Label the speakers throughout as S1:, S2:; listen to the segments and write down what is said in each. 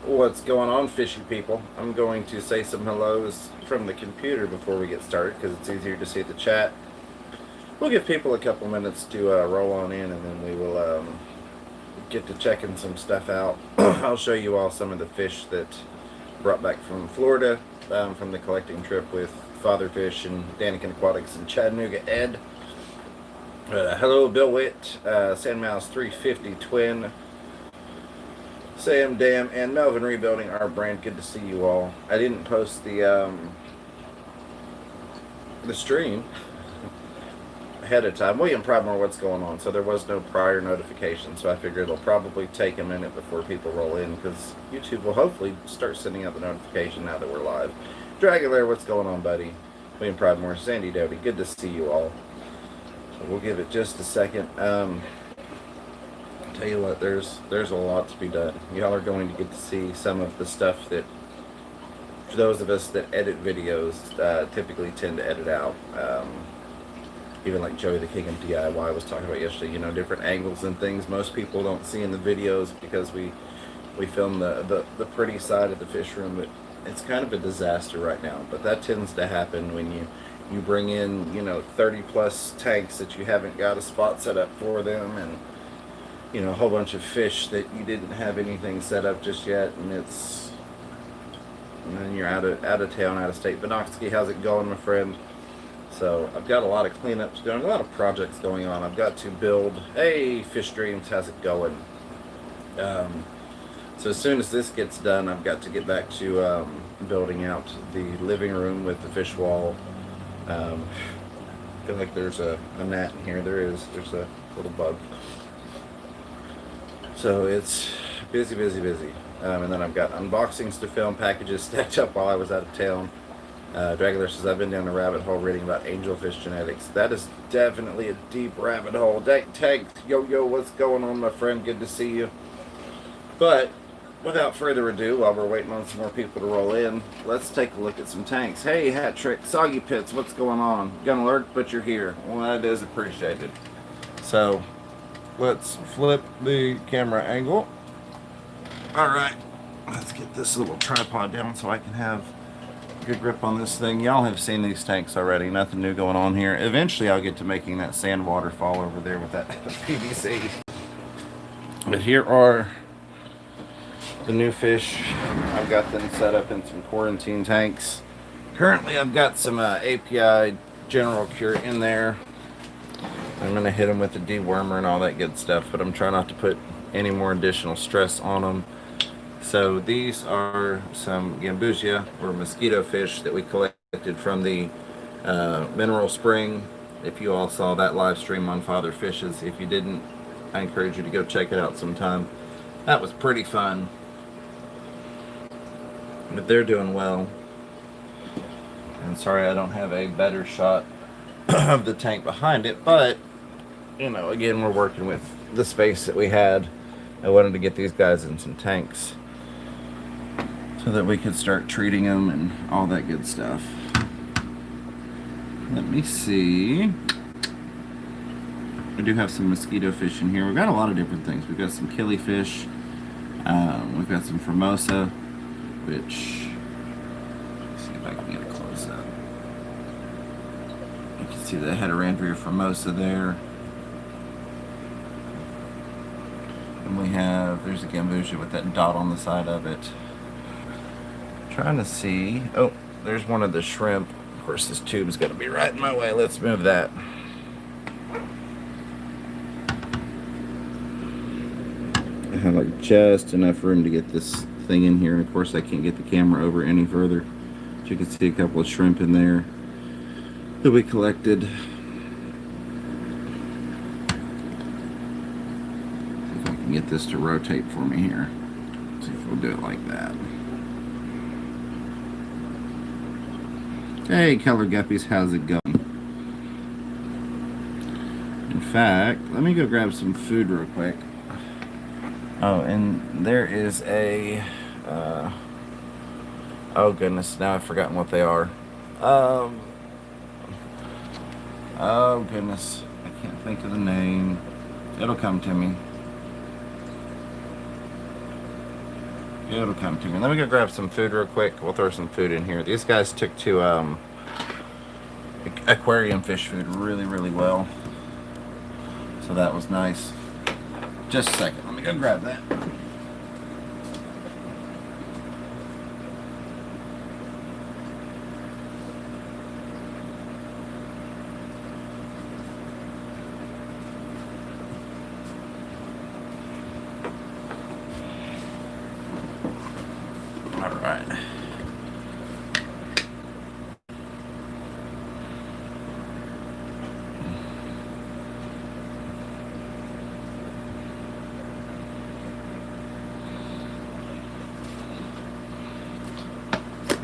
S1: What's going on, fishy people? I'm going to say some hellos from the computer before we get started because it's easier to see the chat. We'll give people a couple minutes to roll on in, and then we will get to checking some stuff out. I'll show you all some of the fish that brought back from Florida from the collecting trip with Father Fish and Daniken Aquatics and Chattanooga Ed. Hello, Bill Witt, Sandmouse 350 Twin, Sam Dam, and Melvin Rebuilding our brand. Good to see you all. I didn't post the stream ahead of time. William Pridemore, what's going on? So there was no prior notification, so I figure it'll probably take a minute before people roll in because YouTube will hopefully start sending out the notification now that we're live. Dragulair, what's going on, buddy? William Pridemore, Sandy Doty, good to see you all. So we'll give it just a second. Tell you what, there's a lot to be done. Y'all are going to get to see some of the stuff that, for those of us that edit videos, typically tend to edit out. Even like Joey the King of DIY was talking about yesterday, you know, different angles and things most people don't see in the videos because we film the pretty side of the fish room, but it's kind of a disaster right now. But that tends to happen when you bring in, you know, 30 plus tanks that you haven't got a spot set up for them, and you know, a whole bunch of fish that you didn't have anything set up just yet, and then you're out of town, out of state. Benoxky, how's it going, my friend? So I've got a lot of cleanups going, a lot of projects going on. I've got to build. Hey, Fish Dreams, how's it going? So as soon as this gets done, I've got to get back to building out the living room with the fish wall. I feel like there's a gnat in here. There's a little bug. So it's busy. And then I've got unboxings to film, packages stacked up while I was out of town. Dragulair says, I've been down a rabbit hole reading about angelfish genetics. That is definitely a deep rabbit hole. Tag, yo, what's going on, my friend? Good to see you. But without further ado, while we're waiting on some more people to roll in, let's take a look at some tanks. Hey, Hat Trick, Soggy Pits, what's going on? Gonna lurk, but you're here. Well, that is appreciated. So let's flip the camera angle. All right, let's get this little tripod down so I can have good grip on this thing. Y'all have seen these tanks already. Nothing new going on here. Eventually I'll get to making that sand waterfall over there with that PVC. But here are the new fish. I've got them set up in some quarantine tanks. Currently I've got some API General Cure in there. I'm going to hit them with the dewormer and all that good stuff, but I'm trying not to put any more additional stress on them. So these are some gambusia or mosquito fish that we collected from the mineral spring. If you all saw that live stream on Father Fishes, if you didn't, I encourage you to go check it out sometime. That was pretty fun. But they're doing well. And sorry I don't have a better shot of the tank behind it, but you know, again, we're working with the space that we had. I wanted to get these guys in some tanks so that we could start treating them and all that good stuff. Let me see. I do have some mosquito fish in here. We've got a lot of different things. We've got some killifish. We've got some Formosa, which, let's see if I can get a close up. You can see the Heterandria Formosa there. And we have, there's a gambusia with that dot on the side of it. Trying to see, oh, there's one of the shrimp. Of course, this tube's gonna be right in my way. Let's move that. I have like just enough room to get this thing in here, and of course I can't get the camera over any further. But you can see a couple of shrimp in there that we collected. Get this to rotate for me here. Let's see if we'll do it like that. Hey, Color Guppies, how's it going? In fact, let me go grab some food real quick. Oh, and there is a oh goodness, now I've forgotten what they are. Oh goodness, I can't think of the name. It'll come to me. It'll come to me. Let me go grab some food real quick. We'll throw some food in here. These guys took to aquarium fish food really, really well. So that was nice. Just a second. Let me go grab that. All right.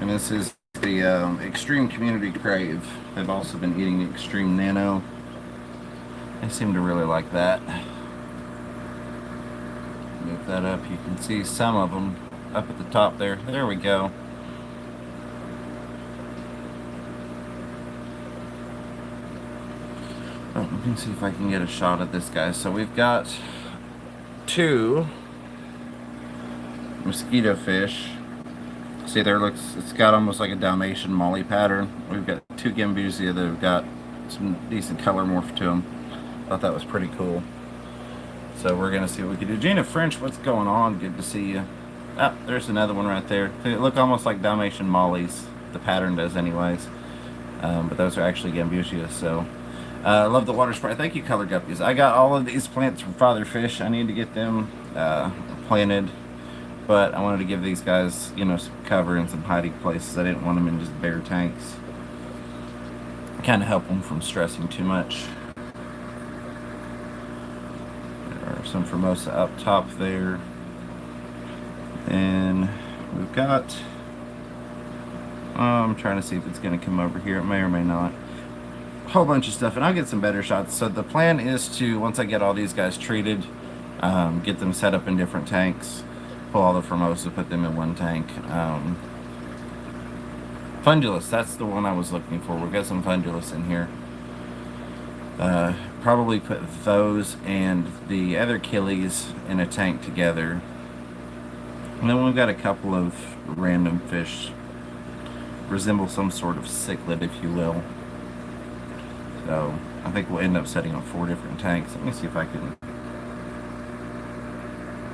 S1: And this is the Extreme Community Crave. They've also been eating the Extreme Nano. They seem to really like that. Move that up. You can see some of them up at the top there. There we go. Oh, let me see if I can get a shot at this guy. So we've got 2 mosquito fish. See there, it's got almost like a Dalmatian molly pattern. We've got 2 Gambusia that have got some decent color morph to them. Thought that was pretty cool. So we're gonna see what we can do. Gina French, what's going on? Good to see you. Ah, there's another one right there. They look almost like Dalmatian mollies. The pattern does anyways. But those are actually Gambusia, so. Love the water sprite. Thank you, Color Guppies. I got all of these plants from Father Fish. I need to get them planted. But I wanted to give these guys, you know, some cover and some hiding places. I didn't want them in just bare tanks. Kind of help them from stressing too much. There are some Formosa up top there. And we've got, I'm trying to see if it's going to come over here. It may or may not. A whole bunch of stuff, and I'll get some better shots. So the plan is to, once I get all these guys treated, get them set up in different tanks, pull all the Formosa, put them in one tank. Fundulus, that's the one I was looking for. We've got some Fundulus in here. Probably put those and the other Achilles in a tank together. And then we've got a couple of random fish, resemble some sort of cichlid, if you will. So I think we'll end up setting up 4 different tanks. Let me see if I can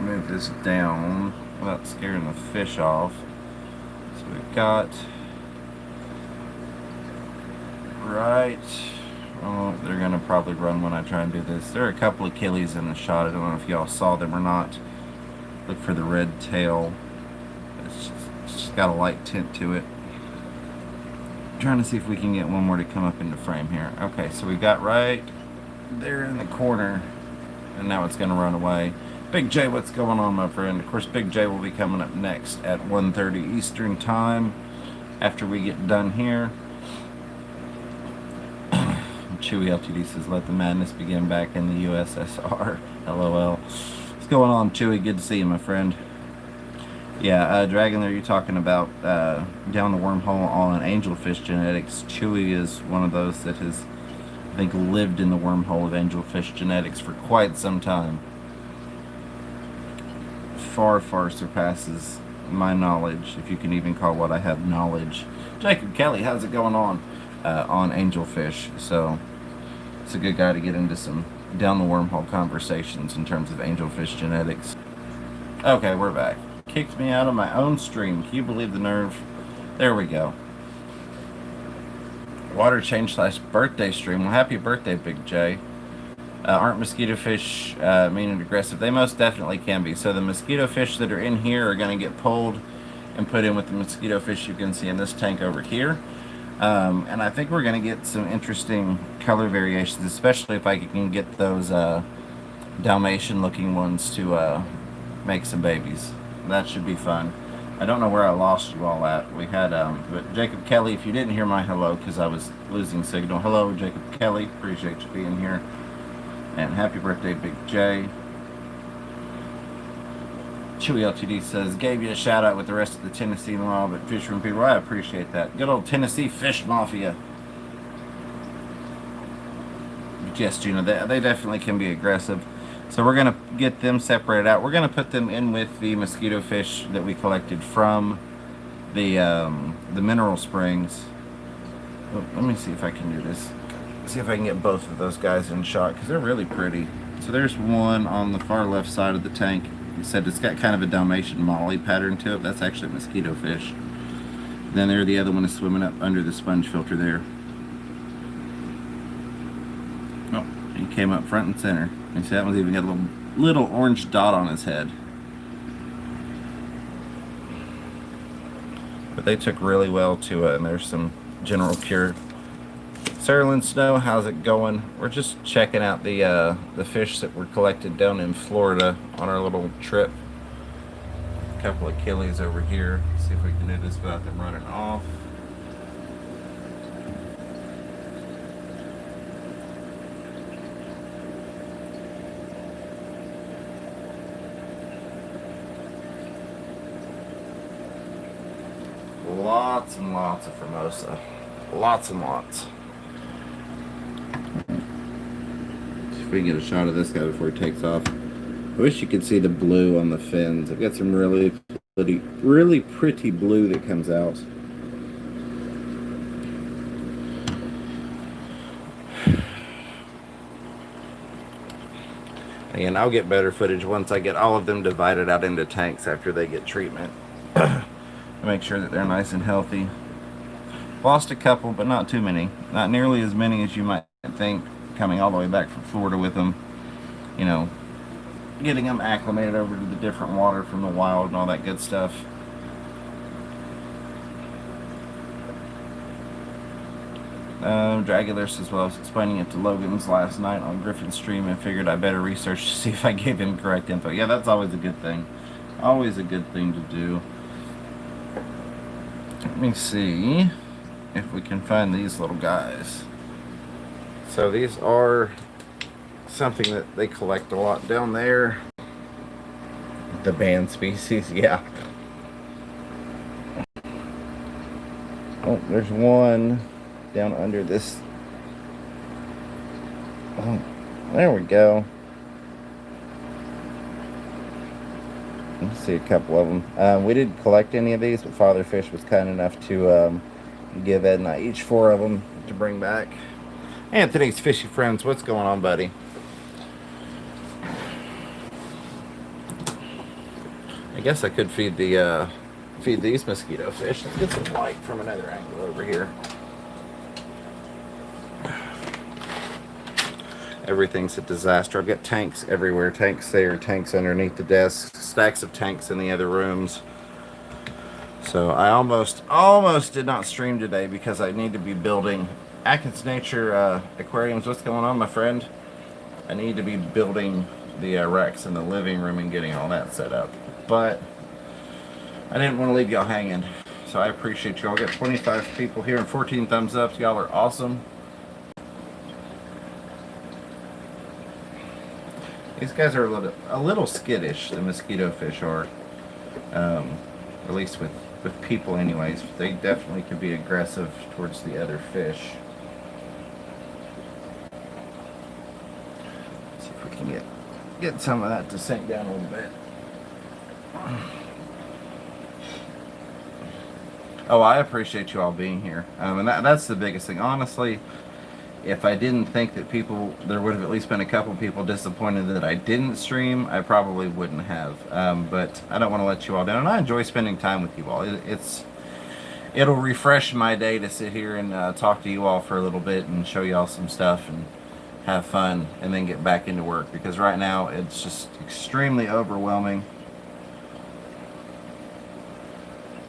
S1: move this down without scaring the fish off. So we've got right, oh, they're gonna probably run when I try and do this. There are a couple of Achilles in the shot. I don't know if y'all saw them or not. Look for the red tail. It's just got a light tint to it. Trying to see if we can get one more to come up into frame here. Okay, so we got right there in the corner, and now it's going to run away. Big J, what's going on, my friend? Of course, Big J will be coming up next at 1:30 Eastern Time after we get done here. Chewy LTD says, let the madness begin back in the USSR. LOL. What's going on, Chewy? Good to see you, my friend. Yeah, Dragon, there you're talking about down the wormhole on angelfish genetics. Chewy is one of those that has, I think, lived in the wormhole of angelfish genetics for quite some time. Far, far surpasses my knowledge, if you can even call what I have knowledge. Jacob Kelly, how's it going on angelfish? So it's a good guy to get into some down the wormhole conversations in terms of angelfish genetics. Okay, we're back. Kicked me out of my own stream. Can you believe the nerve? There we go. Water change / birthday stream. Well, happy birthday, Big J. Aren't mosquito fish mean and aggressive? They most definitely can be. So the mosquito fish that are in here are going to get pulled and put in with the mosquito fish you can see in this tank over here. And I think we're going to get some interesting color variations, especially if I can get those Dalmatian looking ones to make some babies. That should be fun. I don't know where I lost you all at. We had, but Jacob Kelly, if you didn't hear my hello because I was losing signal. Hello, Jacob Kelly. Appreciate you being here. And happy birthday, Big J. Chewy LTD says, gave you a shout out with the rest of the Tennessee Law, but fisherman people, I appreciate that. Good old Tennessee Fish Mafia. But yes, Gina, they definitely can be aggressive. So we're gonna get them separated out. We're gonna put them in with the mosquito fish that we collected from the mineral springs. Oh, let me see if I can do this. See if I can get both of those guys in shot because they're really pretty. So there's one on the far left side of the tank. You said it's got kind of a Dalmatian molly pattern to it. That's actually a mosquito fish. Then there, the other one is swimming up under the sponge filter there. Oh, he came up front and center. You see that one's even got a little orange dot on his head. But they took really well to it, and there's some general cure. Surland Snow, how's it going? We're just checking out the fish that were collected down in Florida on our little trip. A couple of killies over here. See if we can do this without them running off. Lots and lots of Formosa. Lots and lots. See if we can get a shot of this guy before he takes off. I wish you could see the blue on the fins. I've got some really pretty blue that comes out. And I'll get better footage once I get all of them divided out into tanks after they get treatment. Make sure that they're nice and healthy. Lost a couple, but not too many. Not nearly as many as you might think coming all the way back from Florida with them. You know, getting them acclimated over to the different water from the wild and all that good stuff. Dragulus as well. I was explaining it to Logan's last night on Griffin's stream and figured I better research to see if I gave him correct info. Yeah, that's always a good thing. Always a good thing to do. Let me see if we can find these little guys. So these are something that they collect a lot down there. The band species, yeah. Oh, there's one down under this. Oh, there we go. Let's see a couple of them. We didn't collect any of these, but Father Fish was kind enough to give Ed and I each 4 of them to bring back. Anthony's Fishy Friends, what's going on, buddy? I guess I could feed these mosquito fish. Let's get some light from another angle over here. Everything's a disaster. I've got tanks everywhere. Tanks there, tanks underneath the desk, stacks of tanks in the other rooms. So I almost did not stream today because I need to be building Atkins Nature aquariums. What's going on, my friend? I need to be building the racks in the living room and getting all that set up. But I didn't want to leave y'all hanging. So I appreciate y'all. Got 25 people here and 14 thumbs up. Y'all are awesome. These guys are a little skittish, the mosquito fish are. At least with people anyways. They definitely can be aggressive towards the other fish. Let's see if we can get some of that to sink down a little bit. Oh, I appreciate you all being here. And that's the biggest thing. Honestly, if I didn't think that there would have at least been a couple people disappointed that I didn't stream, I probably wouldn't have. But I don't want to let you all down. And I enjoy spending time with you all. It'll refresh my day to sit here and talk to you all for a little bit and show you all some stuff and have fun and then get back into work. Because right now it's just extremely overwhelming.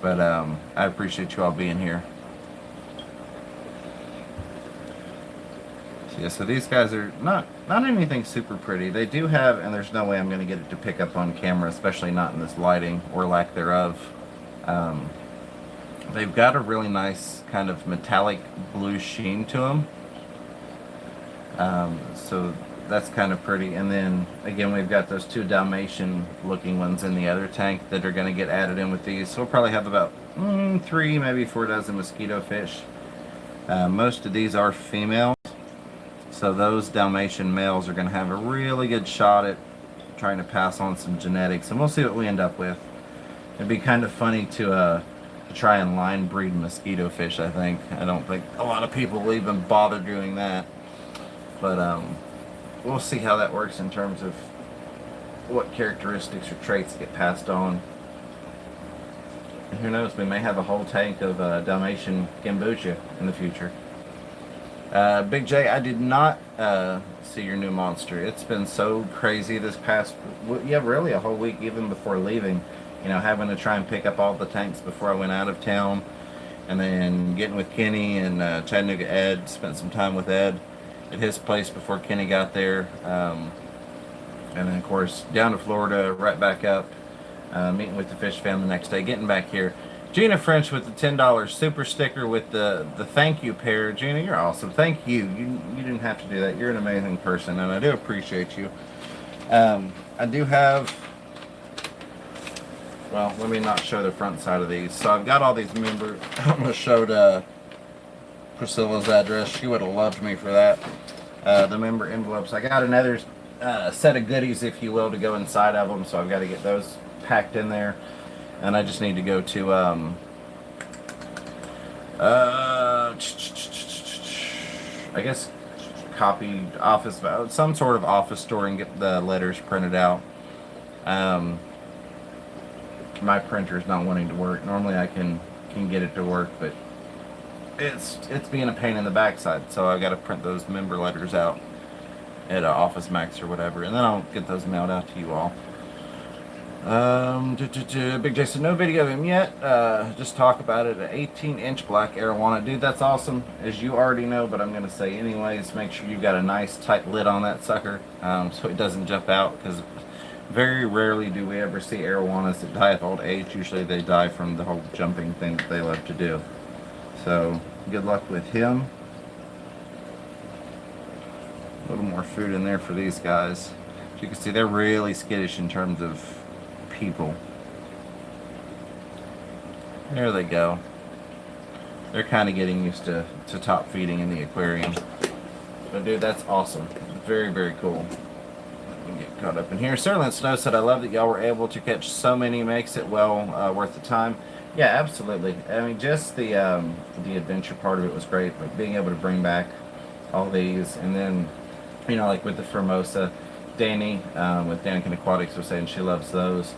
S1: But I appreciate you all being here. Yeah, so these guys are not anything super pretty. They do have, and there's no way I'm going to get it to pick up on camera, especially not in this lighting or lack thereof. They've got a really nice kind of metallic blue sheen to them. So that's kind of pretty. And then again, we've got those 2 Dalmatian looking ones in the other tank that are going to get added in with these. So we'll probably have about 3, maybe 4 dozen mosquito fish. Most of these are females. So those Dalmatian males are going to have a really good shot trying to pass on some genetics, and we'll see what we end up with. It'd be kind of funny to try and line breed mosquito fish, I think. I don't think a lot of people will even bother doing that. But we'll see how that works in terms of what characteristics or traits get passed on. And who knows, we may have a whole tank of Dalmatian kombucha in the future. Big J, I did not see your new monster. It's been so crazy this past, really a whole week even before leaving. You know, having to try and pick up all the tanks before I went out of town. And then getting with Kenny and Chattanooga Ed. Spent some time with Ed at his place before Kenny got there. And then, of course, down to Florida, right back up. Meeting with the fish fam the next day. Getting back here. Gina French with the $10 super sticker with the thank you pair. Gina, you're awesome. Thank you. You didn't have to do that. You're an amazing person, and I do appreciate you. I do have... Well, let me not show the front side of these. So I've got all these members. I'm going to show Priscilla's address. She would have loved me for that. The member envelopes. I got another set of goodies, if you will, to go inside of them. So I've got to get those packed in there. And I just need to go to I guess copy office, some sort of office store, and get the letters printed out. My printer's not wanting to work. Normally I can get it to work, but it's being a pain in the backside. So I got to print those member letters out at Office Max or whatever, and then I'll get those mailed out to you all. Big J said no video of him yet. Just talk about it. An 18-inch black arowana, dude. That's awesome, as you already know, but I'm gonna say anyways. Make sure you've got a nice tight lid on that sucker, so it doesn't jump out, because very rarely do we ever see arowanas that die of old age. Usually they die from the whole jumping thing that they love to do. So good luck with him. A little more food in there for these guys. As you can see, they're really skittish in terms of people. There they go. They're kind of getting used to top feeding in the aquarium. But dude, that's awesome. Very, very cool. Get caught up in here. Sterling Snow said, I love that y'all were able to catch so many. Makes it well worth the time. Yeah, absolutely. I mean, just the adventure part of it was great. Like being able to bring back all these, and then, you know, like with the Formosa, Danny with Danican Aquatics was saying she loves those.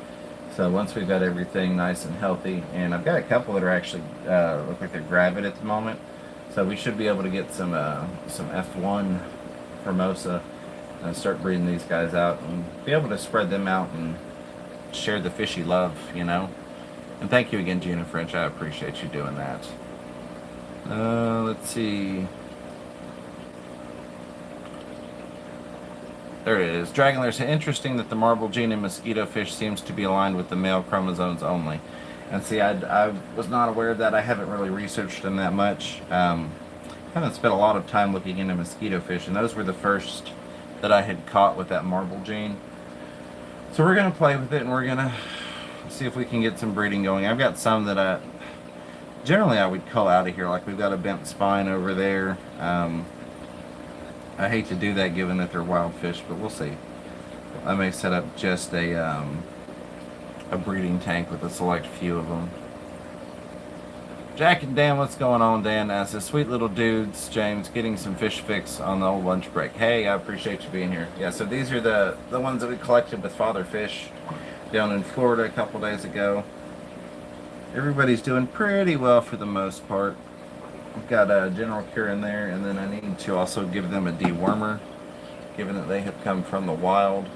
S1: So once we've got everything nice and healthy, and I've got a couple that are actually look like they're gravid at the moment, so we should be able to get some F1 Formosa and start breeding these guys out and be able to spread them out and share the fishy love, you know. And thank you again, Gina French. I appreciate you doing that. Let's see. There it is. Dragonlair said, interesting that the marble gene in mosquito fish seems to be aligned with the male chromosomes only. And see, I was not aware of that. I haven't really researched them that much. Haven't spent a lot of time looking into mosquito fish, and those were the first that I had caught with that marble gene. So we're going to play with it, and we're going to see if we can get some breeding going. I've got some that generally I would cull out of here, like we've got a bent spine over there. I hate to do that given that they're wild fish, but we'll see. I may set up just a breeding tank with a select few of them. Jack and Dan, what's going on? Dan says, sweet little dudes, James, getting some fish fix on the old lunch break. Hey, I appreciate you being here. Yeah, so these are the ones that we collected with Father Fish down in Florida a couple days ago. Everybody's doing pretty well for the most part. I've got a general cure in there, and then I need to also give them a dewormer, given that they have come from the wild.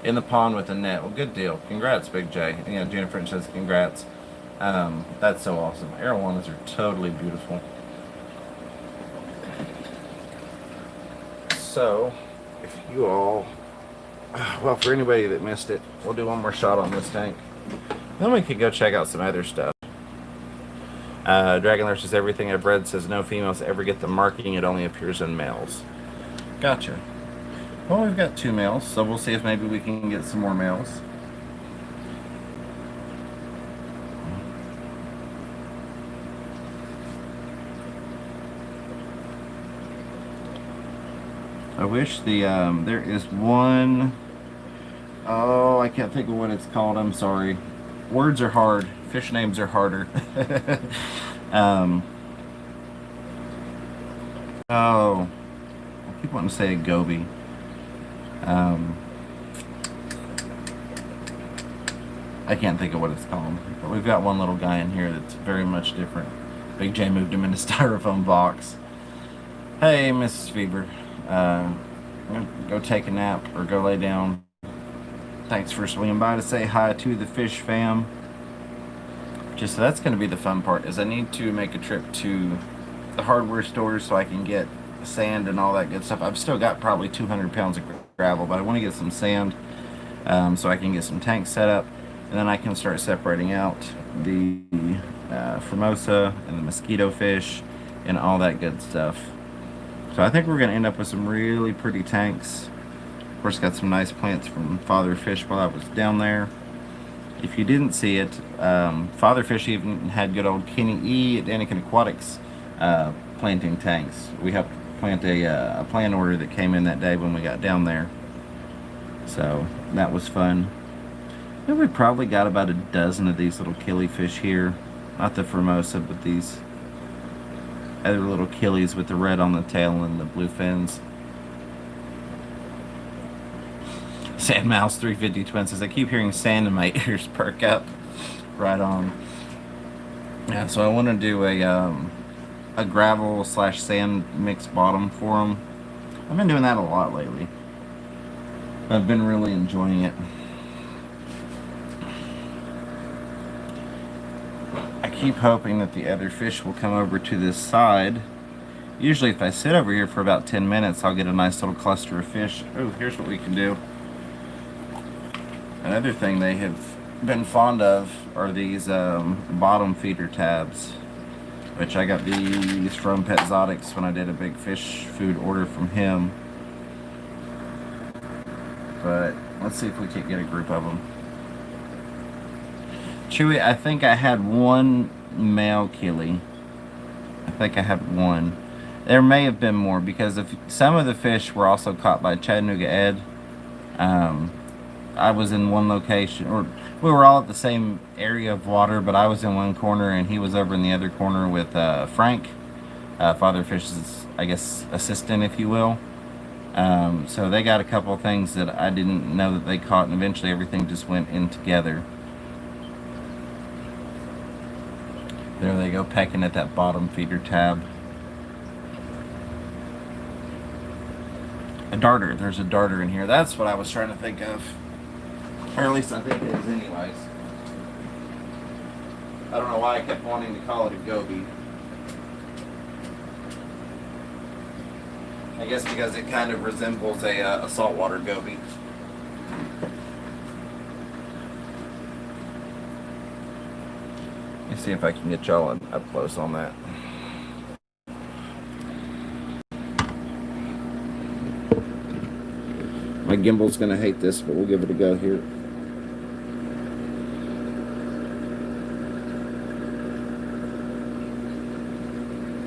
S1: In the pond with a net. Well, good deal. Congrats, Big J. Yeah, Gina French says congrats. That's so awesome. Arowanas are totally beautiful. So, if you all, well, for anybody that missed it, we'll do one more shot on this tank. Then we could go check out some other stuff. Dragonlair says, everything I've read says no females ever get the marking. It only appears in males. Gotcha. Well, we've got 2 males, so we'll see if maybe we can get some more males. I wish the, there is one Oh, I can't think of what it's called. I'm sorry. Words are hard. Fish names are harder. um, oh, I keep wanting to say a goby. Um, I can't think of what it's called. But we've got one little guy in here that's very much different. Big J moved him in a styrofoam box. Hey, Mrs. Fever. I'm gonna go take a nap or go lay down. Thanks for swinging by to say hi to the fish fam. Just that's going to be the fun part, is I need to make a trip to the hardware stores so I can get sand and all that good stuff. I've still got probably 200 pounds of gravel, but I want to get some sand so I can get some tanks set up, and then I can start separating out the Formosa and the mosquito fish and all that good stuff. So I think we're going to end up with some really pretty tanks. Of course, got some nice plants from Father Fish while I was down there. If you didn't see it, Father Fish even had good old Kenny E. at Anakin Aquatics planting tanks. We helped plant a plant order that came in that day when we got down there. So that was fun. And we probably got about a dozen of these little killifish here. Not the Formosa, but these other little killies with the red on the tail and the blue fins. Sand Mouse 350 Twin says, I keep hearing sand in my ears perk up. Right on. Yeah, so I want to do a gravel / sand mix bottom for them. I've been doing that a lot lately. I've been really enjoying it. I keep hoping that the other fish will come over to this side. Usually if I sit over here for about 10 minutes, I'll get a nice little cluster of fish. Oh, here's what we can do. Another thing they have been fond of are these bottom feeder tabs, which I got these from Petzotics when I did a big fish food order from him. But let's see if we can get a group of them. Chewy, I think I had one male killie. I think I had one. There may have been more because if some of the fish were also caught by Chattanooga Ed. I was in one location, or we were all at the same area of water, but I was in one corner and he was over in the other corner with Frank, Father Fish's, I guess, assistant, if you will. So they got a couple of things that I didn't know that they caught, and eventually everything just went in together. There they go, pecking at that bottom feeder tab. A darter. There's a darter in here. That's what I was trying to think of. Or at least I think it is anyways. I don't know why I kept wanting to call it a goby. I guess because it kind of resembles a saltwater goby. Let me see if I can get y'all up close on that. My gimbal's gonna hate this, but we'll give it a go here.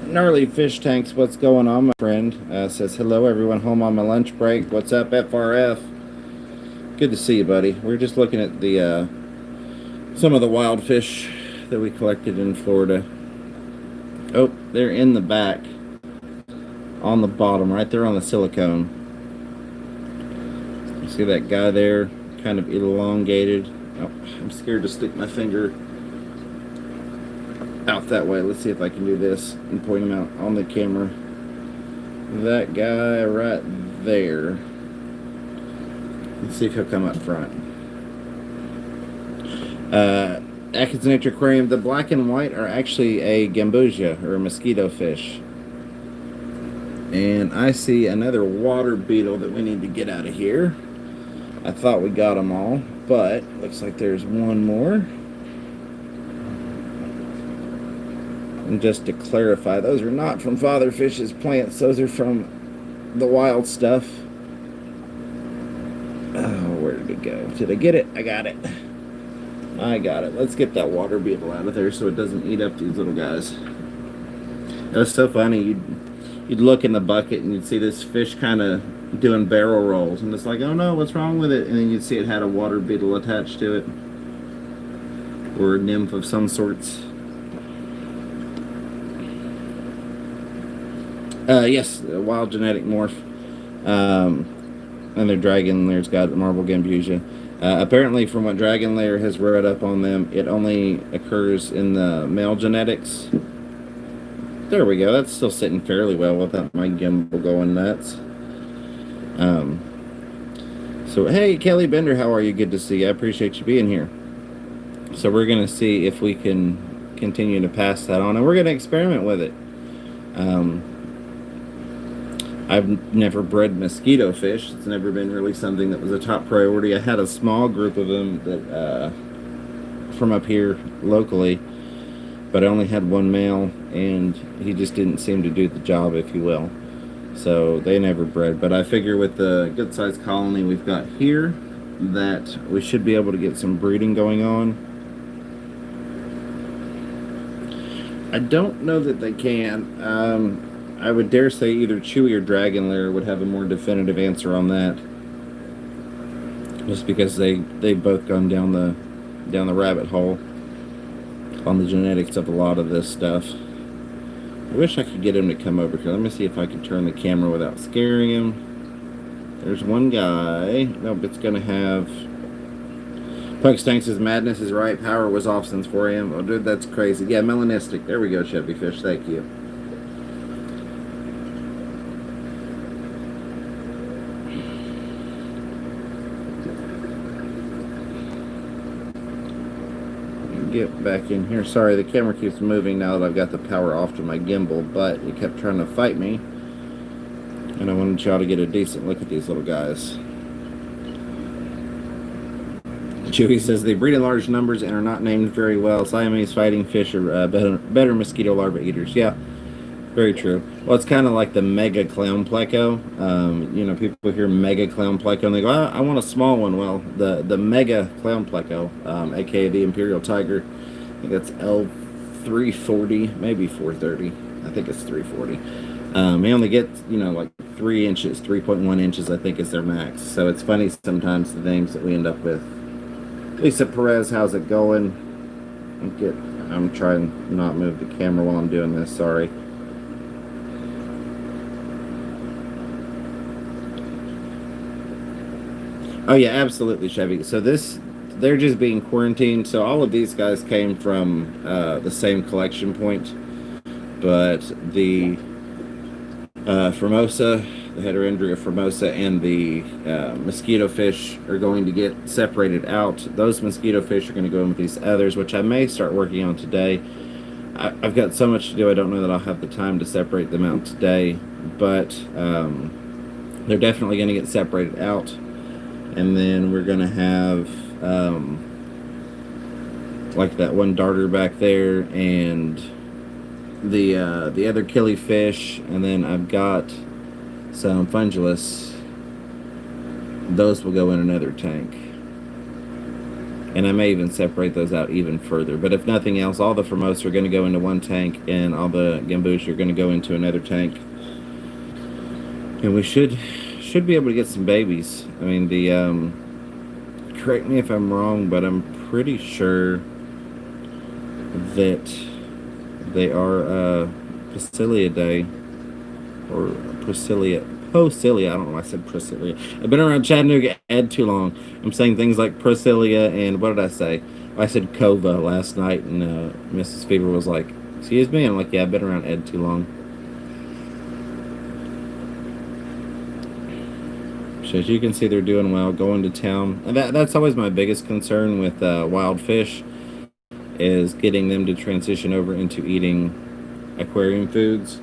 S1: Gnarly Fish Tanks, what's going on, my friend? Says, hello everyone, home on my lunch break. What's up, FRF? Good to see you, buddy. We're just looking at the some of the wild fish that we collected in Florida. Oh, they're in the back. On the bottom, right there on the silicone. You see that guy there? Kind of elongated. Oh, I'm scared to stick my finger out that way. Let's see if I can do this and point him out on the camera. That guy right there. Let's see if he'll come up front. Atkins Nature Aquarium. The black and white are actually a gambusia or a mosquito fish. And I see another water beetle that we need to get out of here. I thought we got them all, but looks like there's one more. And just to clarify, those are not from Father Fish's plants. Those are from the wild stuff. Oh, where did it go? Did I get it? I got it. I got it. Let's get that water beetle out of there so it doesn't eat up these little guys. It was so funny. You'd look in the bucket and you'd see this fish kind of doing barrel rolls, and it's like, oh no, what's wrong with it? And then you'd see it had a water beetle attached to it, or a nymph of some sorts. Yes, a wild genetic morph. And their dragon layer's got marble gambusia. Apparently, from what Dragon Lair has read up on them, it only occurs in the male genetics. There we go. That's still sitting fairly well without my gimbal going nuts. So, hey, Kelly Bender, how are you? Good to see you. I appreciate you being here. So we're going to see if we can continue to pass that on, and we're going to experiment with it. I've never bred mosquito fish. It's never been really something that was a top priority. I had a small group of them that from up here locally, but I only had one male, and he just didn't seem to do the job, if you will. So they never bred. But I figure with the good-sized colony we've got here, that we should be able to get some breeding going on. I don't know that they can. I would dare say either Chewy or Dragon Lair would have a more definitive answer on that, just because they've both gone down the rabbit hole on the genetics of a lot of this stuff. I wish I could get him to come over here. Let me see if I can turn the camera without scaring him. There's one guy. Nope, it's gonna have. Punkstank says madness is right. Power was off since 4 a.m. Oh, dude, that's crazy. Yeah, melanistic. There we go, Chevy Fish. Thank you. Get back in here. Sorry, the camera keeps moving now that I've got the power off to my gimbal, but it kept trying to fight me, and I wanted y'all to get a decent look at these little guys. Chewy says they breed in large numbers and are not named very well. Siamese fighting fish are better mosquito larva eaters. Yeah, very true. Well, it's kind of like the mega clown pleco. You know, people hear mega clown pleco and they go, I want a small one. Well, the mega clown pleco, aka the Imperial Tiger, I think that's L340, maybe 430. I think it's 340. They only get, you know, like 3 inches, 3.1 inches, I think is their max. So it's funny sometimes the names that we end up with. Lisa Perez, how's it going? I'm trying not move the camera while I'm doing this, sorry. Oh yeah, absolutely, Chevy. So they're just being quarantined. So all of these guys came from the same collection point, but the Formosa, the Heterandria formosa, and the mosquito fish are going to get separated out. Those mosquito fish are going to go in with these others, which I may start working on today. I've got so much to do, I don't know that I'll have the time to separate them out today, but they're definitely going to get separated out. And then we're going to have like that one darter back there, and the other killifish, and then I've got some fungulus. Those will go in another tank, and I may even separate those out even further. But if nothing else, all the Formosa are going to go into one tank, and all the Gambush are going to go into another tank, and we should be able to get some babies. I mean, the correct me if I'm wrong, but I'm pretty sure that they are Prociliidae, or Posilia. I don't know why I said Procilia. I've been around Chattanooga Ed too long. I'm saying things like Procilia, and what did I say? I said Cova last night, and Mrs. Fever was like, excuse me? I'm like, yeah, I've been around Ed too long. So as you can see, they're doing well, going to town. And that's always my biggest concern with wild fish, is getting them to transition over into eating aquarium foods.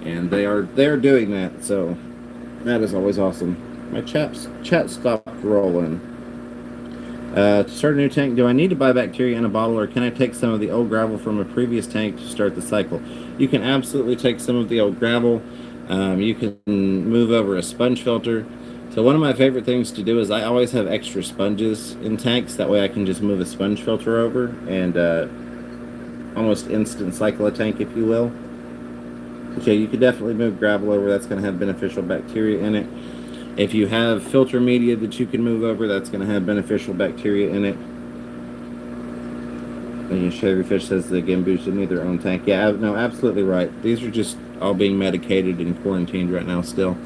S1: And they are doing that, so that is always awesome. My chat stopped rolling. To start a new tank, do I need to buy bacteria in a bottle, or can I take some of the old gravel from a previous tank to start the cycle? You can absolutely take some of the old gravel. You can move over a sponge filter. So one of my favorite things to do is I always have extra sponges in tanks. That way I can just move a sponge filter over and almost instant cycle a tank, if you will. But yeah, you could definitely move gravel over. That's going to have beneficial bacteria in it. If you have filter media that you can move over, that's going to have beneficial bacteria in it. And your Chevy Fish says the Gimbu should need their own tank. Yeah, no, absolutely right. These are just all being medicated and quarantined right now still.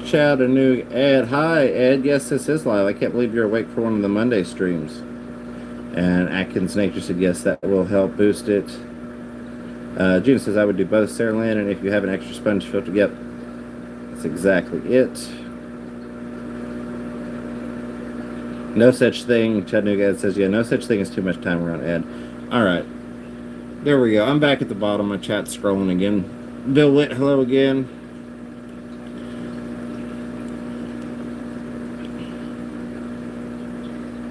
S1: Chattanooga Ed. Hi, Ed. Yes, this is live. I can't believe you're awake for one of the Monday streams. And Atkins Nature said, yes, that will help boost it. June says, I would do both, Sarah Lynn, and if you have an extra sponge filter, yep, that's exactly it. No such thing. Chattanooga Ed says, yeah, no such thing as too much time around Ed. All right. There we go. I'm back at the bottom. My chat's scrolling again. Bill Witt, hello again.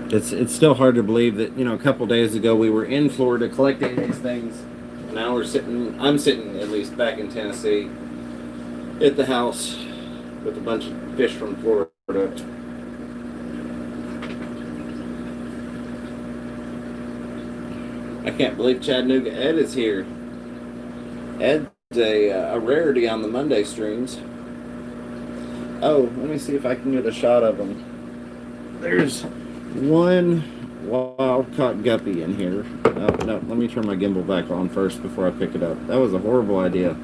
S1: It's still hard to believe that, you know, a couple days ago we were in Florida collecting these things. Now I'm sitting at least back in Tennessee at the house with a bunch of fish from Florida. I can't believe Chattanooga Ed is here. Ed's a rarity on the Monday streams. Oh, let me see if I can get a shot of him. There's one wild-caught guppy in here. Oh, no, let me turn my gimbal back on first before I pick it up. That was a horrible idea.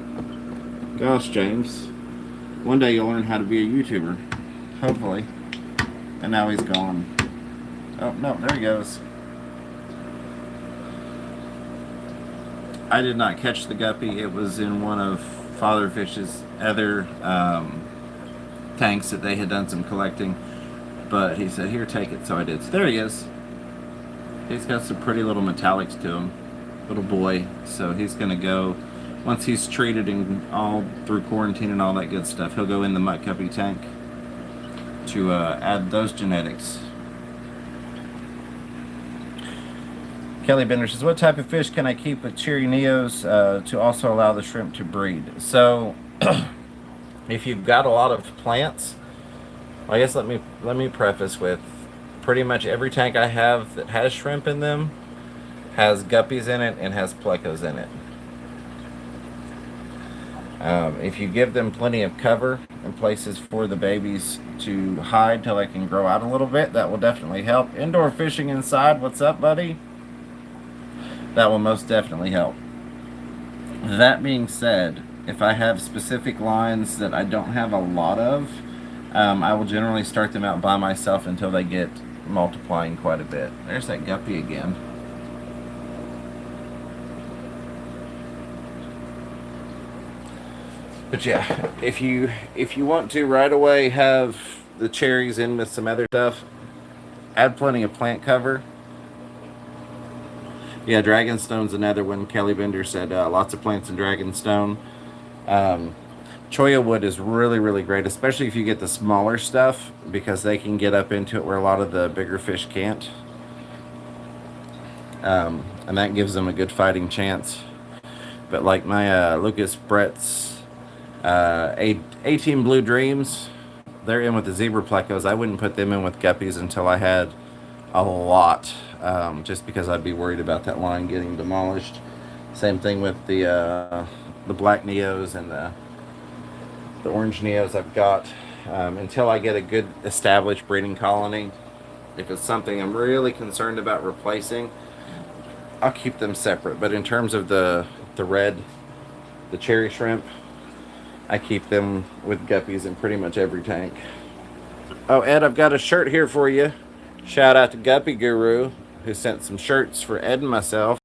S1: Gosh, James. One day you'll learn how to be a YouTuber. Hopefully. And now he's gone. Oh, no, there he goes. I did not catch the guppy. It was in one of Father Fish's other tanks that they had done some collecting. But he said, here, take it. So I did. So there he is. He's got some pretty little metallics to him. Little boy. So he's going to go, once he's treated and all through quarantine and all that good stuff, he'll go in the mutt guppy tank to add those genetics. Kelly Bender says, what type of fish can I keep with cherry neos to also allow the shrimp to breed? So if you've got a lot of plants, I guess let me preface with pretty much every tank I have that has shrimp in them has guppies in it and has plecos in it. If you give them plenty of cover and places for the babies to hide till they can grow out a little bit, that will definitely help. Indoor fishing inside, what's up, buddy? That will most definitely help. That being said, if I have specific lines that I don't have a lot of, I will generally start them out by myself until they get multiplying quite a bit. There's that guppy again. But yeah, if you want to right away have the cherries in with some other stuff, add plenty of plant cover. Yeah, Dragonstone's another one. Kelly Bender said lots of plants in Dragonstone. Cholla wood is really, really great, especially if you get the smaller stuff, because they can get up into it where a lot of the bigger fish can't. And that gives them a good fighting chance. But like my Lucas Brett's A-Team Blue Dreams, they're in with the zebra plecos. I wouldn't put them in with guppies until I had a lot. Just because I'd be worried about that line getting demolished. Same thing with the black neos and the orange neos I've got. Until I get a good established breeding colony, if it's something I'm really concerned about replacing, I'll keep them separate. But in terms of the cherry shrimp, I keep them with guppies in pretty much every tank. Oh, Ed, I've got a shirt here for you. Shout out to Guppy Guru, who sent some shirts for Ed and myself.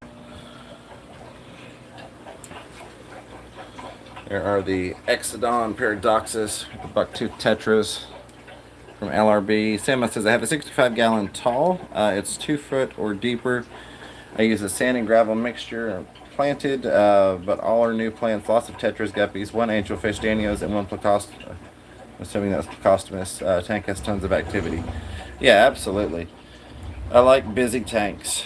S1: There are the Exodon Paradoxus, the bucktooth tetras from LRB. Sam says, I have a 65-gallon tall. It's 2 foot or deeper. I use a sand and gravel mixture planted, but all are new plants. Lots of tetras, guppies, 1 angelfish, danios, and 1 plecostomus. I'm assuming that's plecostomus. Tank has tons of activity. Yeah, absolutely. I like busy tanks.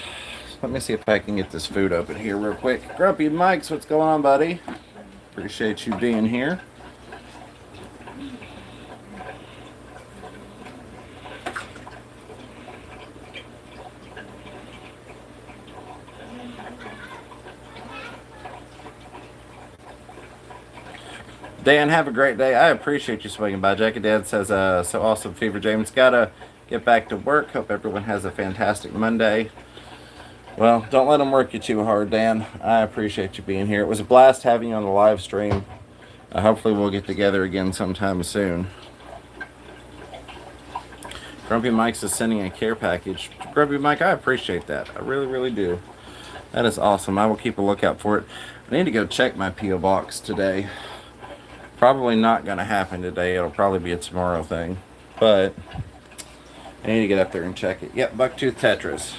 S1: Let me see if I can get this food open here real quick. Grumpy Mike's, what's going on, buddy? Appreciate you being here. Dan, have a great day. I appreciate you swinging by. Jackie Dad says, so awesome, Fever James. Gotta get back to work. Hope everyone has a fantastic Monday. Well, don't let them work you too hard, Dan. I appreciate you being here. It was a blast having you on the live stream. Hopefully we'll get together again sometime soon. Grumpy Mike's is sending a care package. Grumpy Mike, I appreciate that. I really, really do. That is awesome. I will keep a lookout for it. I need to go check my P.O. box today. Probably not going to happen today. It'll probably be a tomorrow thing. But I need to get up there and check it. Yep, Bucktooth Tetras.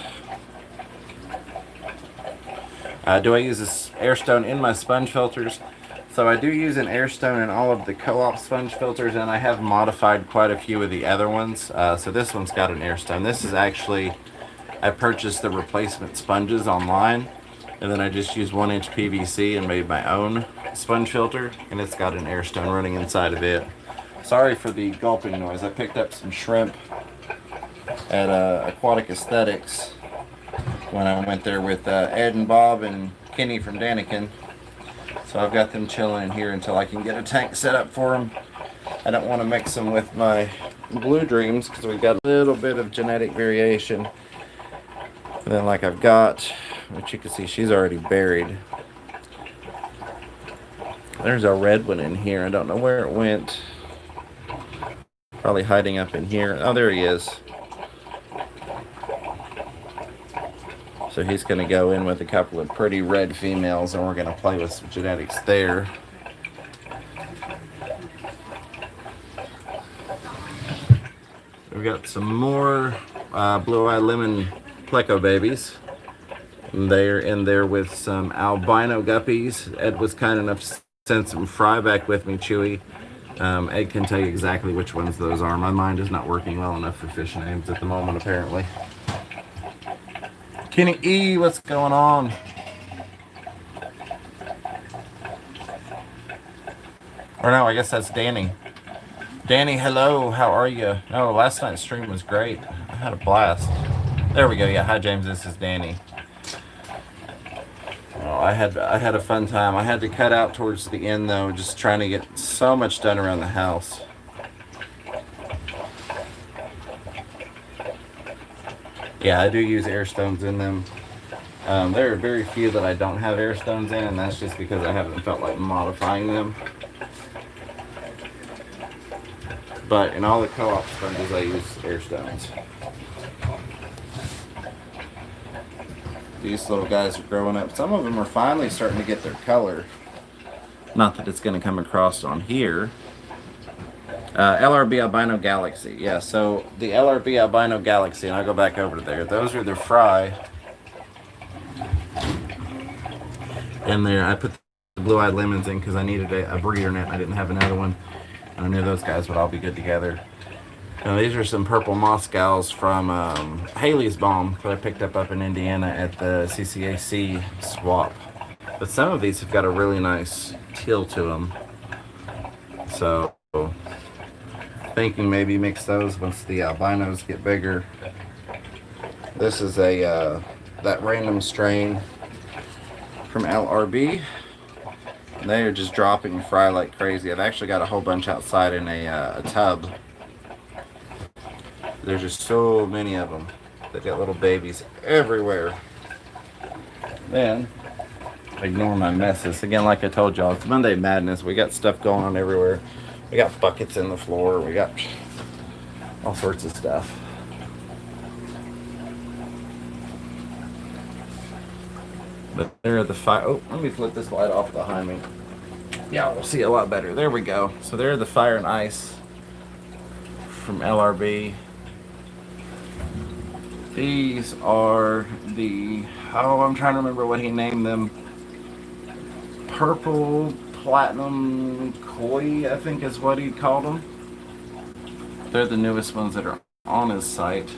S1: Do I use this Airstone in my sponge filters? So I do use an Airstone in all of the co-op sponge filters, and I have modified quite a few of the other ones. So this one's got an Airstone. This is actually, I purchased the replacement sponges online, and then I just used 1-inch PVC and made my own sponge filter, and it's got an Airstone running inside of it. Sorry for the gulping noise. I picked up some shrimp at Aquatic Aesthetics when I went there with Ed and Bob and Kenny from Daniken. So I've got them chilling in here until I can get a tank set up for them. I don't want to mix them with my Blue Dreams because we've got a little bit of genetic variation. And then like I've got, which you can see she's already buried. There's a red one in here. I don't know where it went. Probably hiding up in here. Oh, there he is. So he's going to go in with a couple of pretty red females, and we're going to play with some genetics there. We've got some more blue-eye lemon pleco babies. And they're in there with some albino guppies. Ed was kind enough to send some fry back with me, Chewy. Ed can tell you exactly which ones those are. My mind is not working well enough for fish names at the moment, apparently. Kenny E, what's going on? Or no, I guess that's Danny. Danny, hello, how are you? Oh, last night's stream was great. I had a blast. There we go. Yeah, hi James, this is Danny. Oh, I had a fun time. I had to cut out towards the end though, just trying to get so much done around the house. Yeah, I do use Airstones in them. There are very few that I don't have Airstones in, and that's just because I haven't felt like modifying them. But in all the co-op sponges, I use Airstones. These little guys are growing up. Some of them are finally starting to get their color. Not that it's going to come across on here. LRB Albino Galaxy. Yeah, so the LRB Albino Galaxy, and I'll go back over there. Those are the fry. And there, I put the blue-eyed lemons in because I needed a breeder net. I didn't have another one. And I knew those guys would all be good together. Now, these are some purple Moscows from Haley's Balm that I picked up in Indiana at the CCAC swap. But some of these have got a really nice teal to them. So, thinking maybe mix those once the albinos get bigger. This is a that random strain from LRB. They are just dropping fry like crazy. I've actually got a whole bunch outside in a tub. There's just so many of them. They've got little babies everywhere. Then, ignore my messes. Again, like I told y'all, it's Monday Madness. We got stuff going on everywhere. We got buckets in the floor. We got all sorts of stuff. But there are the fire. Oh, let me flip this light off behind me. Yeah, we'll see a lot better. There we go. So there are the Fire and Ice from LRB. These are the, oh, I'm trying to remember what he named them. Purple Platinum Koi, I think is what he called them. They're the newest ones that are on his site.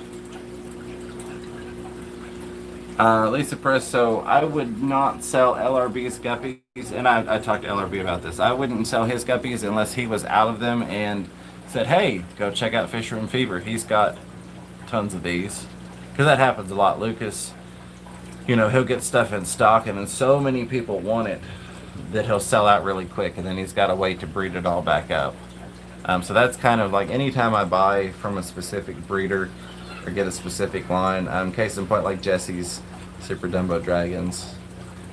S1: Lisa Press, so I would not sell LRB's guppies, and I talked to LRB about this. I wouldn't sell his guppies unless he was out of them and said, hey, go check out Fisher and Fever. He's got tons of these. Because that happens a lot. Lucas, you know, he'll get stuff in stock, and then so many people want it that he'll sell out really quick, and then he's got to wait to breed it all back up. So that's kind of like anytime I buy from a specific breeder or get a specific line, case in point like Jesse's Super Dumbo Dragons,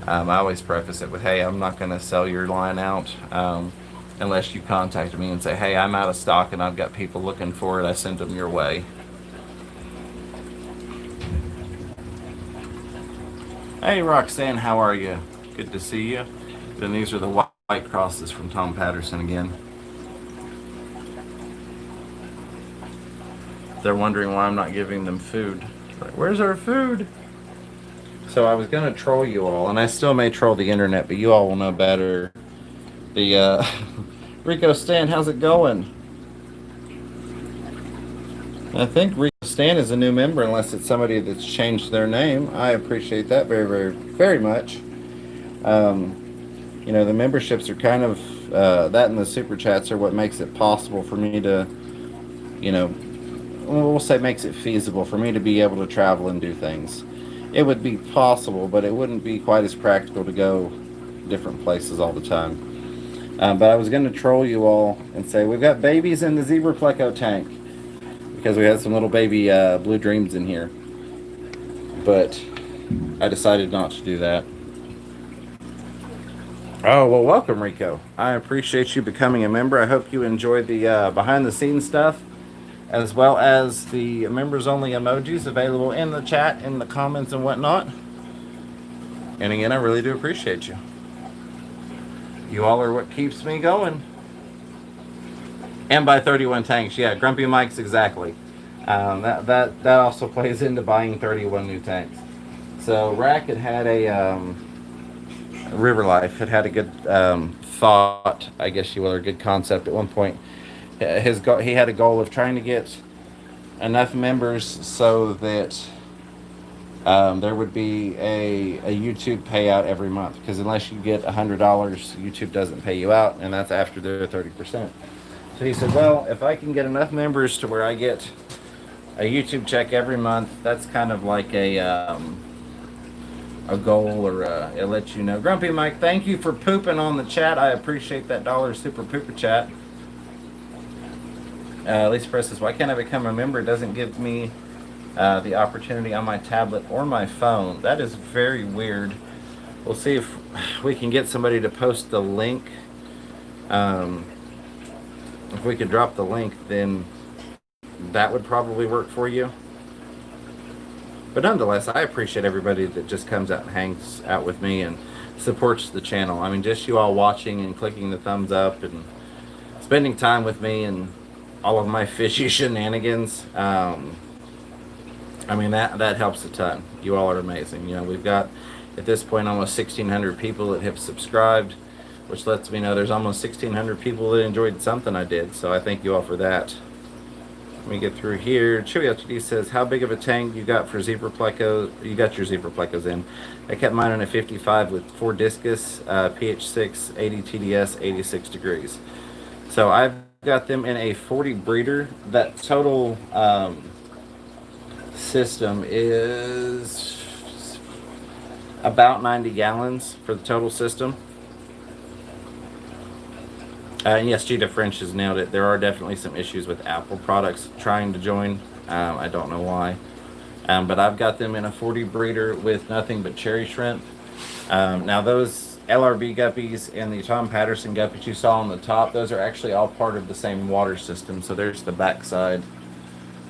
S1: I always preface it with, hey, I'm not going to sell your line out unless you contact me and say, hey, I'm out of stock and I've got people looking for it. I send them your way. Hey, Roxanne, how are you? Good to see you. Then these are the white crosses from Tom Patterson again. They're wondering why I'm not giving them food. Like, where's our food? So I was going to troll you all, and I still may troll the internet, but you all will know better. The Rico Stan, how's it going? I think Rico Stan is a new member, unless it's somebody that's changed their name. I appreciate that very, very, very much. You know, the memberships are kind of, that and the super chats are what makes it possible for me to, you know, we'll say makes it feasible for me to be able to travel and do things. It would be possible, but it wouldn't be quite as practical to go different places all the time. But I was going to troll you all and say we've got babies in the zebra pleco tank because we had some little baby blue dreams in here. But I decided not to do that. Oh, well, welcome, Rico. I appreciate you becoming a member. I hope you enjoyed the behind-the-scenes stuff, as well as the members-only emojis available in the chat, in the comments, and whatnot. And again, I really do appreciate you. You all are what keeps me going. And by 31 tanks, yeah, Grumpy Mike's exactly. That also plays into buying 31 new tanks. So Rack had a River Life had a good thought, I guess you will, or a good concept at one point. He had a goal of trying to get enough members so that there would be a YouTube payout every month, because unless you get $100, YouTube doesn't pay you out, and that's after their 30%. So he said, well, if I can get enough members to where I get a YouTube check every month, that's kind of like a goal, or it lets you know. Grumpy Mike, thank you for pooping on the chat. I appreciate that $1 super pooper chat. Lisa Press says, why can't I become a member? It doesn't give me the opportunity on my tablet or my phone. That is very weird. We'll see if we can get somebody to post the link. If we could drop the link, then that would probably work for you. But nonetheless, I appreciate everybody that just comes out and hangs out with me and supports the channel. I mean, just you all watching and clicking the thumbs up and spending time with me and all of my fishy shenanigans. I mean, that helps a ton. You all are amazing. You know, we've got, at this point, almost 1,600 people that have subscribed, which lets me know there's almost 1,600 people that enjoyed something I did. So I thank you all for that. Let me get through here. Chewy LTD says, how big of a tank you got for zebra plecos? You got your zebra plecos in. I kept mine on a 55 with 4 discus, pH 6, 80 TDS, 86 degrees. So I've got them in a 40 breeder. That total system is about 90 gallons for the total system. And yes, Gita French has nailed it. There are definitely some issues with Apple products trying to join. I don't know why. But I've got them in a 40 breeder with nothing but cherry shrimp. Now those LRB guppies and the Tom Patterson guppies you saw on the top, those are actually all part of the same water system. So there's the back side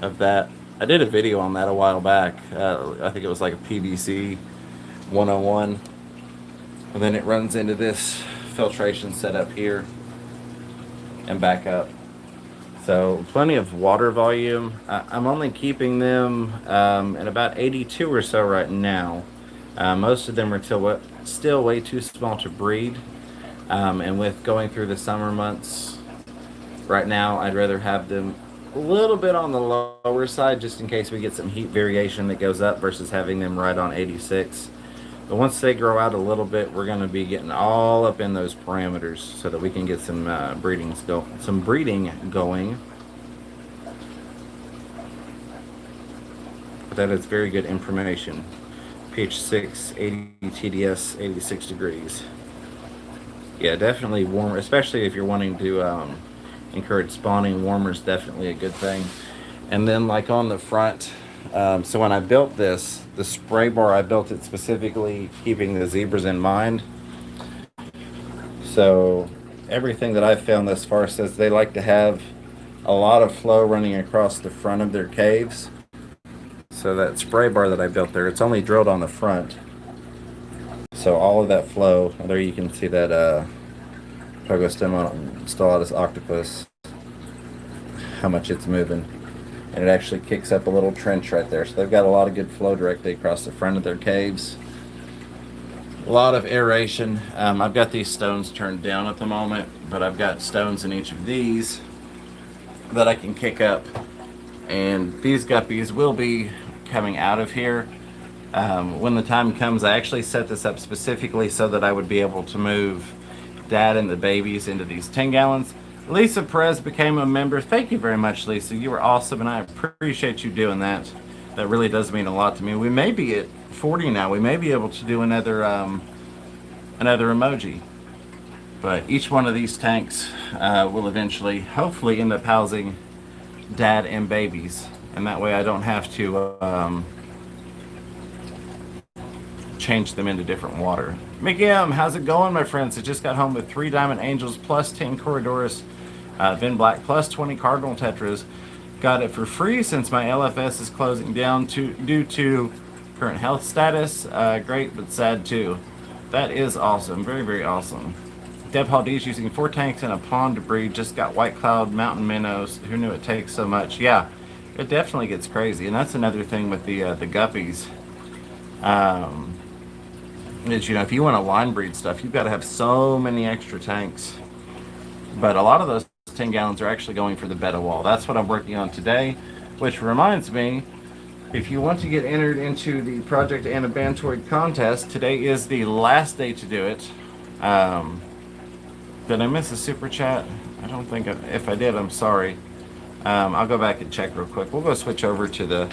S1: of that. I did a video on that a while back. I think it was like a PVC 101. And then it runs into this filtration setup here and back up. So plenty of water volume. I'm only keeping them at about 82 or so right now. Most of them are still way too small to breed. And with going through the summer months right now, I'd rather have them a little bit on the lower side just in case we get some heat variation that goes up versus having them right on 86. But once they grow out a little bit, we're going to be getting all up in those parameters so that we can get some breeding going. But that is very good information. pH 6, 80 TDS, 86 degrees. Yeah, definitely warmer, especially if you're wanting to encourage spawning. Warmer is definitely a good thing. And then, like on the front, so when I built this, the spray bar, I built it specifically keeping the zebras in mind. So everything that I've found thus far says they like to have a lot of flow running across the front of their caves. So that spray bar that I built there, it's only drilled on the front. So all of that flow, there you can see that pogo stem on Stellatus octopus, how much it's moving. And it actually kicks up a little trench right there. So they've got a lot of good flow directly across the front of their caves. A lot of aeration. I've got these stones turned down at the moment, but I've got stones in each of these that I can kick up. And these guppies will be coming out of here. When the time comes, I actually set this up specifically so that I would be able to move Dad and the babies into these 10 gallons. Lisa Perez became a member. Thank you very much, Lisa. You were awesome, and I appreciate you doing that. That really does mean a lot to me. We may be at 40 now. We may be able to do another emoji. But each one of these tanks will eventually, hopefully, end up housing Dad and babies. And that way I don't have to change them into different water. Mickey M, how's it going, my friends? I just got home with 3 Diamond Angels plus 10 Corridorus, Ben Black plus 20 Cardinal Tetras. Got it for free since my LFS is closing down due to current health status. Great, but sad too. That is awesome. Very, very awesome. Deb Haldee's using 4 tanks and a pond debris. Just got White Cloud Mountain minnows. Who knew it takes so much? Yeah, it definitely gets crazy. And that's another thing with the guppies. Is, if you want to line breed stuff, you've got to have so many extra tanks. But a lot of those 10 gallons are actually going for the betta wall. That's what I'm working on today, which reminds me, if you want to get entered into the Project Anabantoid contest, today is the last day to do it. Did I miss a super chat? I don't think, if I did, I'm sorry. I'll go back and check real quick. We'll go switch over to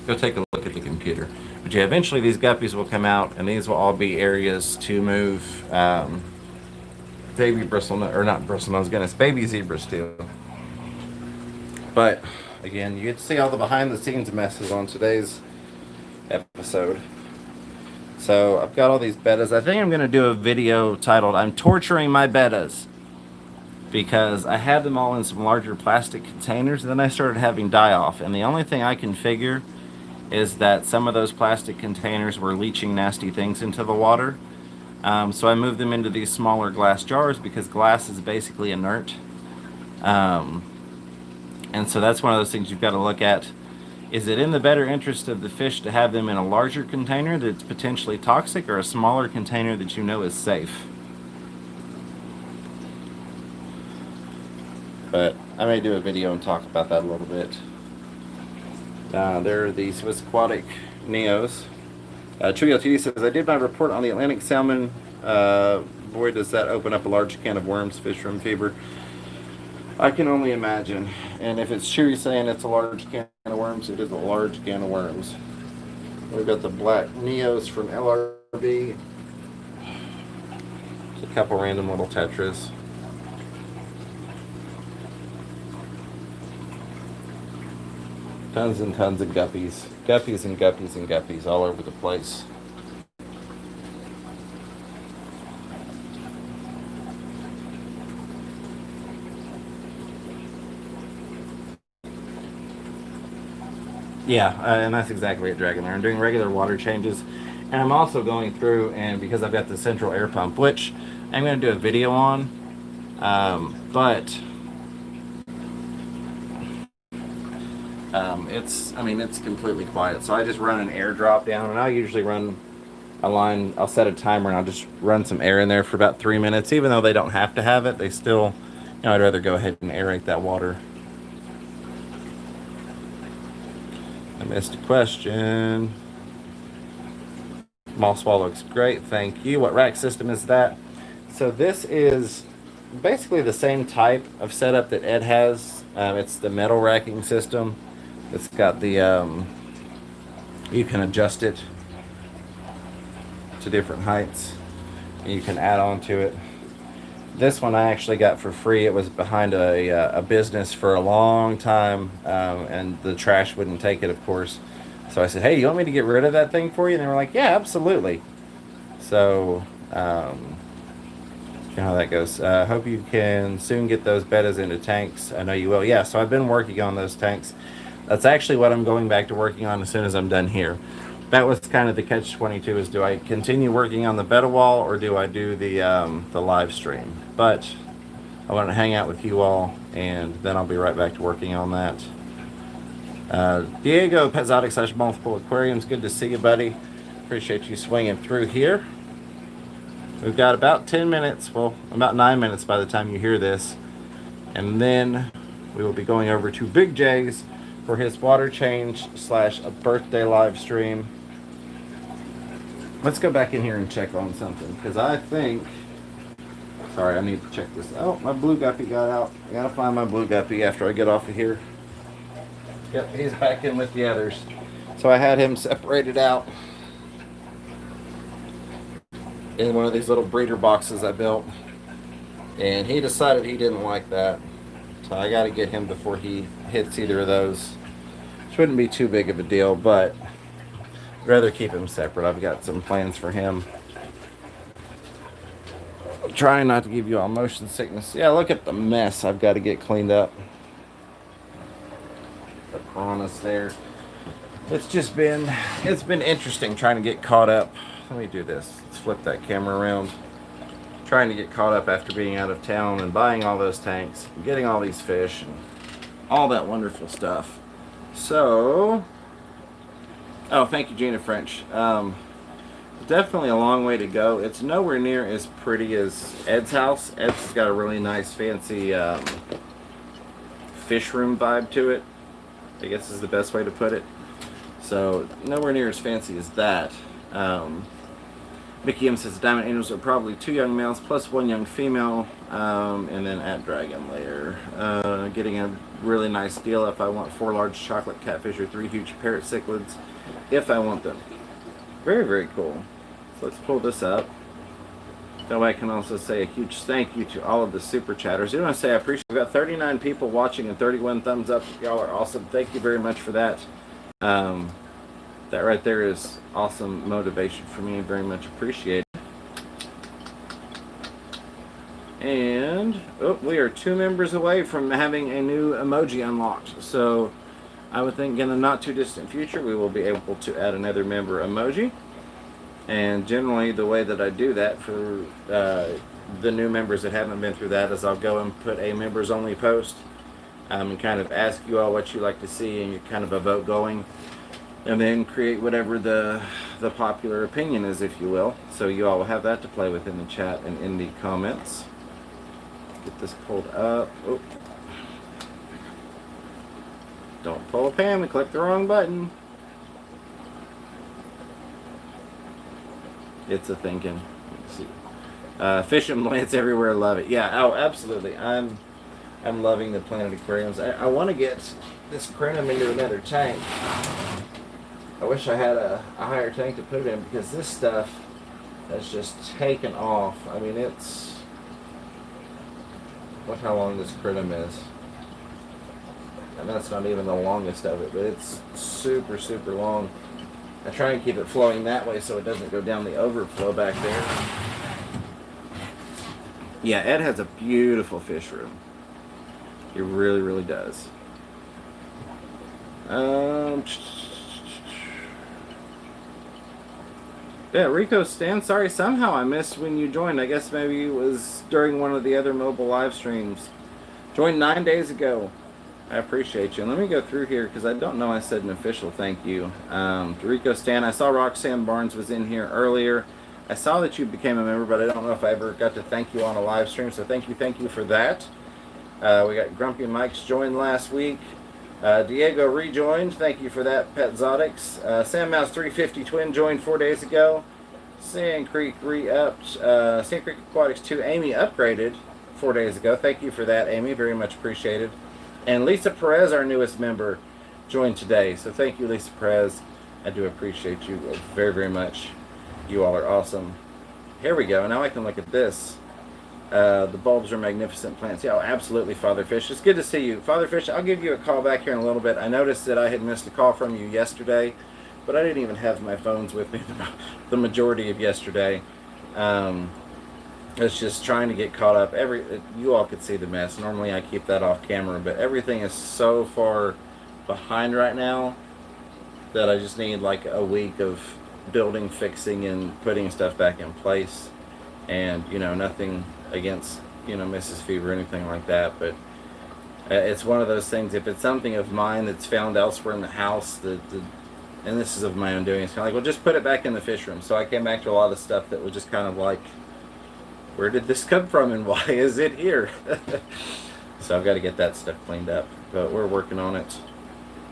S1: go take a look at the computer. But yeah, eventually these guppies will come out, and these will all be areas to move baby bristlenose, or not bristlenose, goodness, baby zebras too. But again, you get to see all the behind the scenes messes on today's episode. So I've got all these bettas. I think I'm going to do a video titled "I'm Torturing My Bettas," because I had them all in some larger plastic containers, and then I started having die-off. And the only thing I can figure is that some of those plastic containers were leaching nasty things into the water. So I moved them into these smaller glass jars because glass is basically inert. And so that's one of those things you've got to look at. Is it in the better interest of the fish to have them in a larger container that's potentially toxic, or a smaller container that you know is safe? But I may do a video and talk about that a little bit. There are the Swiss Aquatic Neos. Trio TD says, I did my report on the Atlantic salmon. Boy, does that open up a large can of worms, fish room fever. I can only imagine. And if it's Chewy saying it's a large can of worms, it is a large can of worms. We've got the black Neos from LRB. Just a couple random little tetras. Tons and tons of guppies. Guppies and guppies and guppies all over the place. Yeah, and that's exactly it, Dragon. I'm doing regular water changes. And I'm also going through, and because I've got the central air pump, which I'm going to do a video on, but it's completely quiet. So I just run an air drop down, and I usually run a line. I'll set a timer, and I'll just run some air in there for about 3 minutes. Even though they don't have to have it, they still, I'd rather go ahead and aerate that water. I missed a question. Moss wall looks great, thank you. What rack system is that? So this is basically the same type of setup that Ed has. It's the metal racking system. It's got the, you can adjust it to different heights. And you can add on to it. This one I actually got for free. It was behind a business for a long time, and the trash wouldn't take it, of course. So I said, "Hey, you want me to get rid of that thing for you?" And they were like, "Yeah, absolutely." So, you know how that goes. Hope you can soon get those bettas into tanks. I know you will. Yeah, so I've been working on those tanks. That's actually what I'm going back to working on as soon as I'm done here. That was kind of the catch-22, is do I continue working on the beta wall or do I do the live stream? But I want to hang out with you all, and then I'll be right back to working on that. Diego Pezzotic / Multiple Aquariums, good to see you, buddy. Appreciate you swinging through here. We've got about 10 minutes, well, about 9 minutes by the time you hear this. And then we will be going over to Big J's for his water change / a birthday live stream. Let's go back in here and check on something, because I think... Sorry, I need to check this. Oh, my blue guppy got out. I gotta find my blue guppy after I get off of here. Yep, he's back in with the others. So I had him separated out in one of these little breeder boxes I built, and he decided he didn't like that, so I got to get him before he hits either of those, which wouldn't be too big of a deal, but I'd rather keep him separate. I've got some plans for him. I'm trying not to give you all motion sickness. Yeah, look at the mess I've got to get cleaned up. The piranhas there. It's been interesting trying to get caught up. Let me do this. Let's flip that camera around. Trying to get caught up after being out of town and buying all those tanks, and getting all these fish, and all that wonderful stuff. So, oh, thank you, Gina French. Definitely a long way to go. It's nowhere near as pretty as Ed's house. Ed's got a really nice, fancy fish room vibe to it, I guess is the best way to put it. So, nowhere near as fancy as that. Mickey M says Diamond Angels are probably 2 young males plus 1 young female, and then at Dragon Lair. Getting a really nice deal if I want 4 large chocolate catfish or 3 huge parrot cichlids, if I want them. Very, very cool. So let's pull this up. That way I can also say a huge thank you to all of the super chatters. I want to say I appreciate it. We've got 39 people watching and 31 thumbs up. Y'all are awesome. Thank you very much for that. That right there is awesome motivation for me. Very much appreciated. And we are 2 members away from having a new emoji unlocked. So I would think in the not too distant future we will be able to add another member emoji. And generally the way that I do that for the new members that haven't been through that is I'll go and put a members only post and kind of ask you all what you like to see, and you kind of a vote going. And then create whatever the popular opinion is, if you will. So you all will have that to play with in the chat and in the comments. Get this pulled up. Oh. Don't pull a pan, we clicked the wrong button. It's a thinking. Let's see. Fish and plants everywhere, love it. Yeah, oh, absolutely. I'm loving the Planet Aquariums. I want to get this crenum into another tank. I wish I had a higher tank to put it in, because this stuff has just taken off. I mean, it's... Look how long this crenum is. And that's not even the longest of it, but it's super, super long. I try and keep it flowing that way so it doesn't go down the overflow back there. Yeah, Ed has a beautiful fish room. He really, really does. Yeah, Rico Stan, sorry, somehow I missed when you joined. I guess maybe it was during one of the other mobile live streams. Joined 9 days ago. I appreciate you. And let me go through here, because I don't know I said an official thank you. To Rico Stan, I saw Roxanne Barnes was in here earlier. I saw that you became a member, but I don't know if I ever got to thank you on a live stream, so thank you for that. We got Grumpy Mike's joined last week. Diego rejoined. Thank you for that, Pet Zotics. Sam Mouse 350 Twin joined 4 days ago. Sand Creek re-upped. Sand Creek Aquatics 2 Amy upgraded 4 days ago. Thank you for that, Amy. Very much appreciated. And Lisa Perez, our newest member, joined today. So thank you, Lisa Perez. I do appreciate you very, very much. You all are awesome. Here we go. Now I can look at this. The bulbs are magnificent plants. Yeah, oh, absolutely, Father Fish. It's good to see you. Father Fish, I'll give you a call back here in a little bit. I noticed that I had missed a call from you yesterday, but I didn't even have my phones with me the majority of yesterday. Um, it's just trying to get caught up. You all could see the mess. Normally I keep that off camera, but everything is so far behind right now that I just need like a week of building, fixing, and putting stuff back in place. And nothing against Mrs. Fever or anything like that, but it's one of those things. If it's something of mine that's found elsewhere in the house, and this is of my own doing, it's kind of like, well, just put it back in the fish room. So I came back to a lot of stuff that was just kind of like, where did this come from and why is it here? So I've got to get that stuff cleaned up, but we're working on it.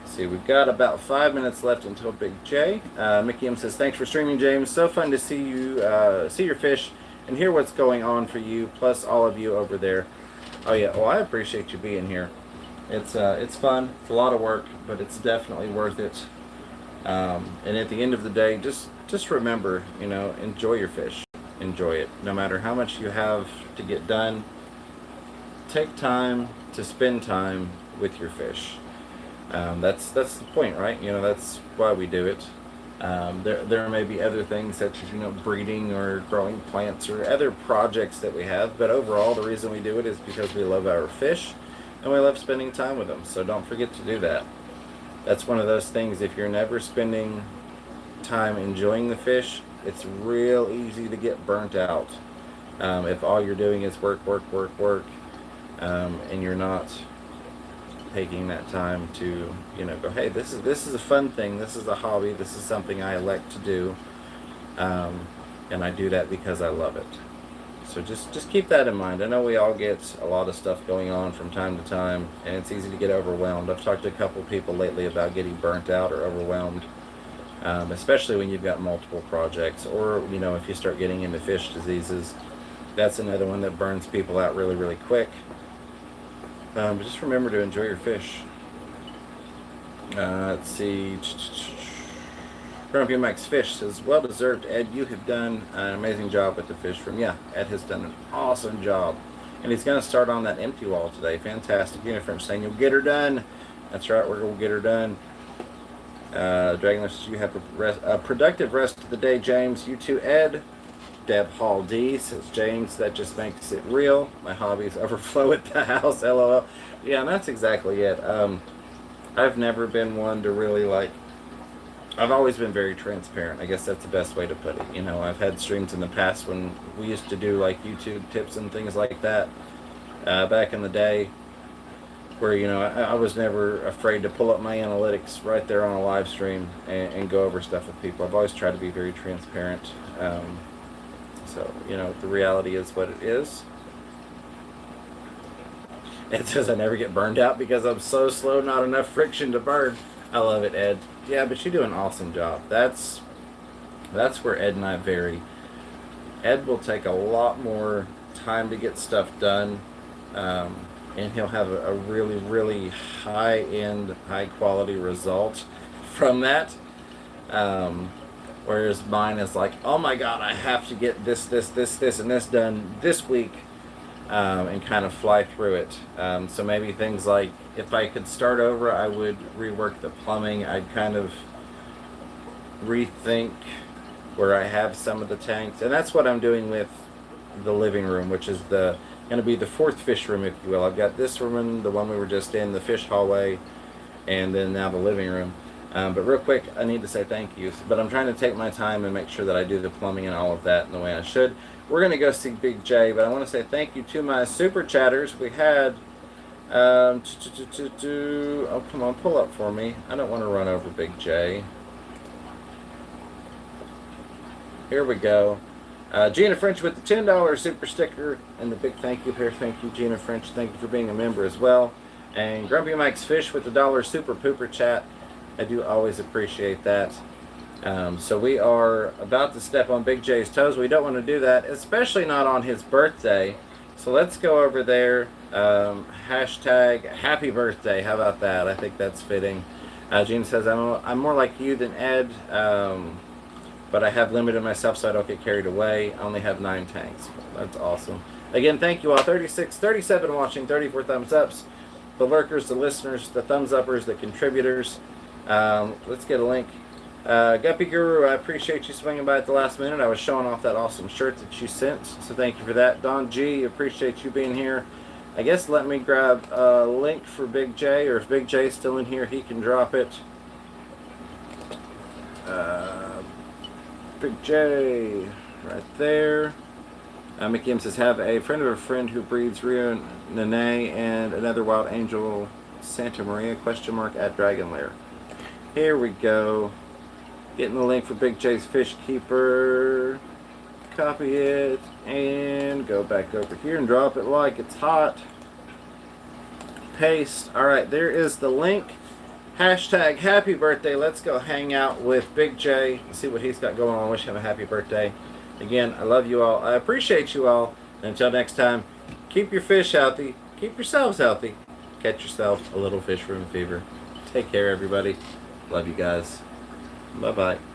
S1: See, we've got about 5 minutes left until Big J. Mickey M says, thanks for streaming, James. So fun to see you, see your fish and hear what's going on for you, plus all of you over there. Oh yeah, well, I appreciate you being here. It's fun. It's a lot of work, but it's definitely worth it. And at the end of the day, just remember, enjoy your fish. Enjoy it. No matter how much you have to get done, take time to spend time with your fish. That's the point, right? That's why we do it. There may be other things such as breeding or growing plants or other projects that we have, but overall the reason we do it is because we love our fish and we love spending time with them. So don't forget to do that. That's one of those things. If you're never spending time enjoying the fish, it's real easy to get burnt out. If all you're doing is work, and you're not taking that time to go, hey, this is a fun thing, this is a hobby, this is something I elect to do, and I do that because I love it. So just keep that in mind. I know we all get a lot of stuff going on from time to time, and it's easy to get overwhelmed. I've talked to a couple people lately about getting burnt out or overwhelmed, especially when you've got multiple projects, or if you start getting into fish diseases. That's another one that burns people out really, really quick. But just remember to enjoy your fish. Let's see. Grumpy Mike's Fish says, well deserved, Ed. You have done an amazing job with the fish room. Yeah, Ed has done an awesome job. And he's going to start on that empty wall today. Fantastic. Unifrench saying, you'll get her done. That's right, we're going to get her done. Dragonler says, you have a productive rest of the day, James. You too, Ed. Deb Hall D says, James, that just makes it real. My hobbies overflow at the house, LOL. Yeah, and that's exactly it. I've never been one to really I've always been very transparent. I guess that's the best way to put it. I've had streams in the past when we used to do YouTube tips and things like that back in the day, where I was never afraid to pull up my analytics right there on a live stream and go over stuff with people. I've always tried to be very transparent. So, the reality is what it is. It says I never get burned out because I'm so slow, not enough friction to burn. I love it, Ed. Yeah, but you do an awesome job. That's where Ed and I vary. Ed will take a lot more time to get stuff done, and he'll have a really, really high-end, high-quality result from that. Whereas mine is like, oh my God, I have to get this, and this done this week, and kind of fly through it. So maybe things like, if I could start over, I would rework the plumbing. I'd kind of rethink where I have some of the tanks. And that's what I'm doing with the living room, which is going to be the fourth fish room, if you will. I've got this room, the one we were just in, the fish hallway, and then now the living room. But real quick, I need to say thank you. But I'm trying to take my time and make sure that I do the plumbing and all of that in the way I should. We're going to go see Big J, but I want to say thank you to my super chatters. We had, oh, come on, pull up for me. I don't want to run over Big J. Here we go. Gina French with the $10 super sticker and the big thank you here. Thank you, Gina French. Thank you for being a member as well. And Grumpy Mike's Fish with the $1 super pooper chat. I do always appreciate that. So we are about to step on Big J's toes. We don't want to do that, especially not on his birthday. So let's go over there. Hashtag happy birthday. How about that? I think that's fitting. Gina says, I'm more like you than Ed, but I have limited myself so I don't get carried away. I only have 9 tanks. That's awesome. Again, thank you all. 36, 37 watching, 34 thumbs ups. The lurkers, the listeners, the thumbs uppers, the contributors. Let's get a link. Guppy Guru, I appreciate you swinging by at the last minute. I was showing off that awesome shirt that you sent, so thank you for that. Don G, appreciate you being here. I guess let me grab a link for Big J, or if Big J's still in here, he can drop it. Big J, right there. Mickey M says, have a friend of a friend who breeds Rio Nene and another wild angel Santa Maria, question mark, at Dragon Lair. Here we go. Getting the link for Big J's Fish Keeper. Copy it and go back over here and drop it like it's hot. Paste. Alright, there is the link. Hashtag happy birthday. Let's go hang out with Big J and see what he's got going on. Wish him a happy birthday. Again, I love you all. I appreciate you all. And until next time, keep your fish healthy. Keep yourselves healthy. Catch yourself a little fish room fever. Take care, everybody. Love you guys. Bye-bye.